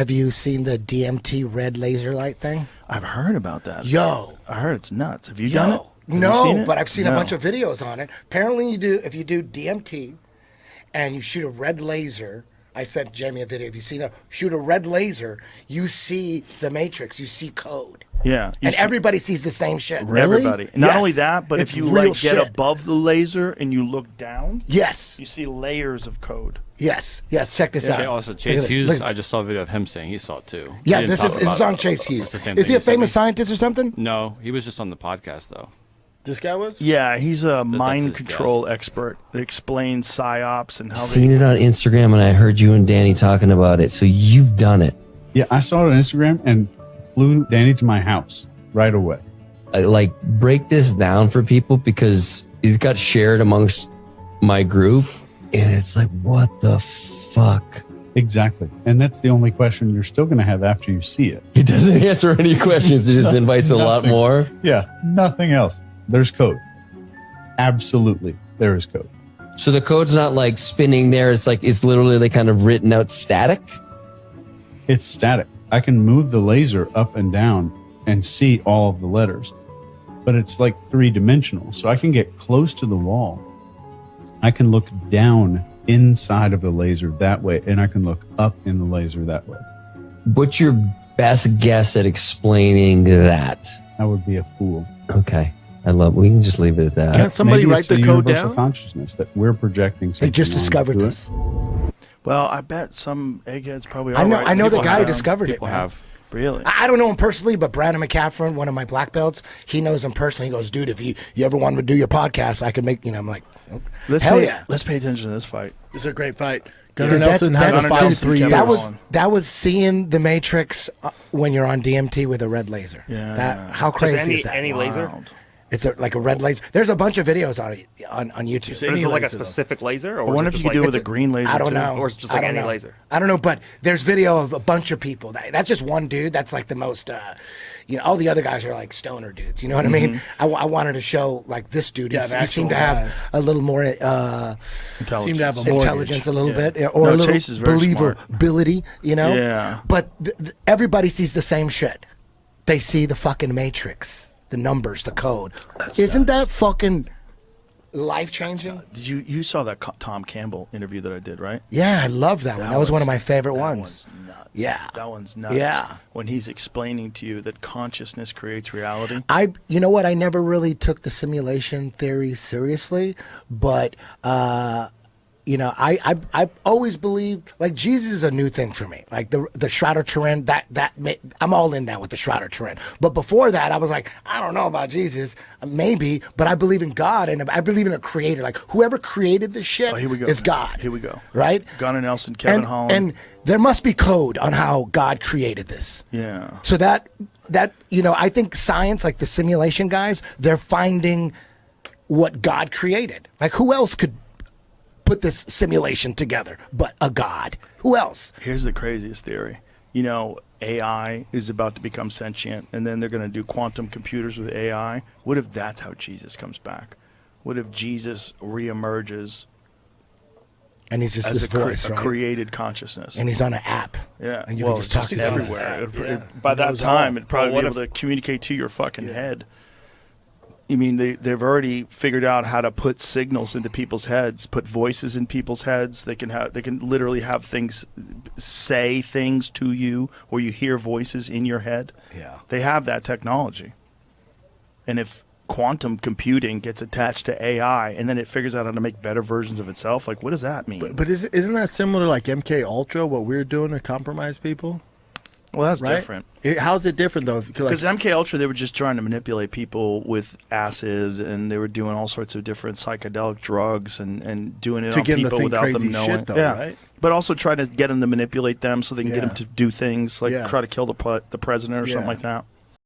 Have you seen the DMT red laser light thing? I've heard about that. Yo. I heard it's nuts. Have you done it? No, but I've seen a bunch of videos on it. Apparently, if you do DMT and you shoot a red laser, I sent Jamie a video. If you shoot a red laser, you see the matrix, you see code. Yeah. And everybody sees the same shit. Really? Everybody. Not only that, but It's if you real get shit. above the laser and you look down, yes, you see layers of code. Yes. Check this out. Also, Chase Hughes, I just saw a video of him saying he saw it too. Yeah, this is on Chase Hughes. Is he a famous scientist or something? No, he was just on the podcast though. This guy was? Yeah, he's a mind control expert that explains psyops and how Seen it on Instagram, and I heard you and Danny talking about it. So you've done it. Yeah, I saw it on Instagram and flew Danny to my house right away. Like, break this down for people because it got shared amongst my group, and it's like, what the fuck? Exactly. And that's the only question you're still going to have after you see it. It doesn't answer any questions. It just invites a lot more. Yeah, nothing else. There's code. Absolutely, there is code. So the code's not like spinning there. It's like it's literally like kind of written out static. It's static. I can move the laser up and down and see all of the letters, but it's like three-dimensional. So I can get close to the wall. I can look down inside of the laser that way, and I can look up in the laser that way. What's your best guess at explaining that? I would be a fool. Okay. We can just leave it at that. Can't somebody Maybe write it's the a code universal down? consciousness that we're projecting something They just discovered onto this. it. Well, I bet some eggheads probably are. I know the People guy who have. discovered it. People Man. have. Really? I don't know him personally, but Brandon McCaffron, one of my black belts, he knows him personally. He goes, dude, if you ever want to do your podcast, I could make, I'm like, Let's hell pay, yeah. Let's pay attention to this fight. It's a great fight. Gunnar Dude, Nelson that's- has that's- a fight in dude, 3 years. That was seeing the Matrix when you're on DMT with a red laser. Yeah. How crazy is Just that? any laser? Wild. It's like a red laser. There's a bunch of videos on it on YouTube. It's But any is it like a laser, though. specific laser? Or I wonder is if it you could do it with a like, green laser. I don't too. know. Or it's just I like don't any know. laser? I don't know, but there's video of a bunch of people. That's just one dude. That's like the most, all the other guys are like stoner dudes. You know what I mean? I wanted to show like this dude. Yeah, He seemed to have a little more Seem to have a mortgage. intelligence a little Yeah. bit, or No, a little Chase is very smart. believability, Yeah. But everybody sees the same shit. They see the fucking Matrix, the numbers, the code. Isn't that fucking life changing? Did you saw that Tom Campbell interview that I did, right? Yeah, I love that one. That was one of my favorite that ones. One's nuts. Yeah. That one's nuts. Yeah. When he's explaining to you that consciousness creates reality. You know what? I never really took the simulation theory seriously, but I've always believed like Jesus is a new thing for me. Like the Shroud Turin, I'm all in now with the Shroud Turin. But before that, I was like, I don't know about Jesus, maybe, but I believe in God and I believe in a creator. Like whoever created this shit Here we go. is God. Here we go. Right? Gunnar Nelson, Kevin Holland. And there must be code on how God created this. Yeah. So that I think science, like the simulation guys, they're finding what God created. Like who else could put this simulation together but a God? Who else? Here's the craziest theory. AI is about to become sentient, and then they're going to do quantum computers with AI. What if that's how Jesus comes back? What if Jesus reemerges And he's just as this voice, a right? created conscious? And he's on an app. Yeah, And you well, can just talk to it's Jesus. everywhere. By that time, it'd probably Well, be what able to communicate to your fucking head. I mean, they've already figured out how to put signals into people's heads, put voices in people's heads. They can literally have things say things to you, or you hear voices in your head. Yeah. They have that technology. And if quantum computing gets attached to AI and then it figures out how to make better versions of itself, like what does that mean? But isn't that similar to like MK Ultra, what we're doing to compromise people? Well, that's Right? different. How's it different though? Because MK Ultra, they were just trying to manipulate people with acid, and they were doing all sorts of different psychedelic drugs and doing it To on get 'em to people think without them crazy knowing. shit, though, yeah. right? But also try to get them to manipulate them so they can get Yeah. them to do things like Yeah. try to kill the president or something Yeah. like that.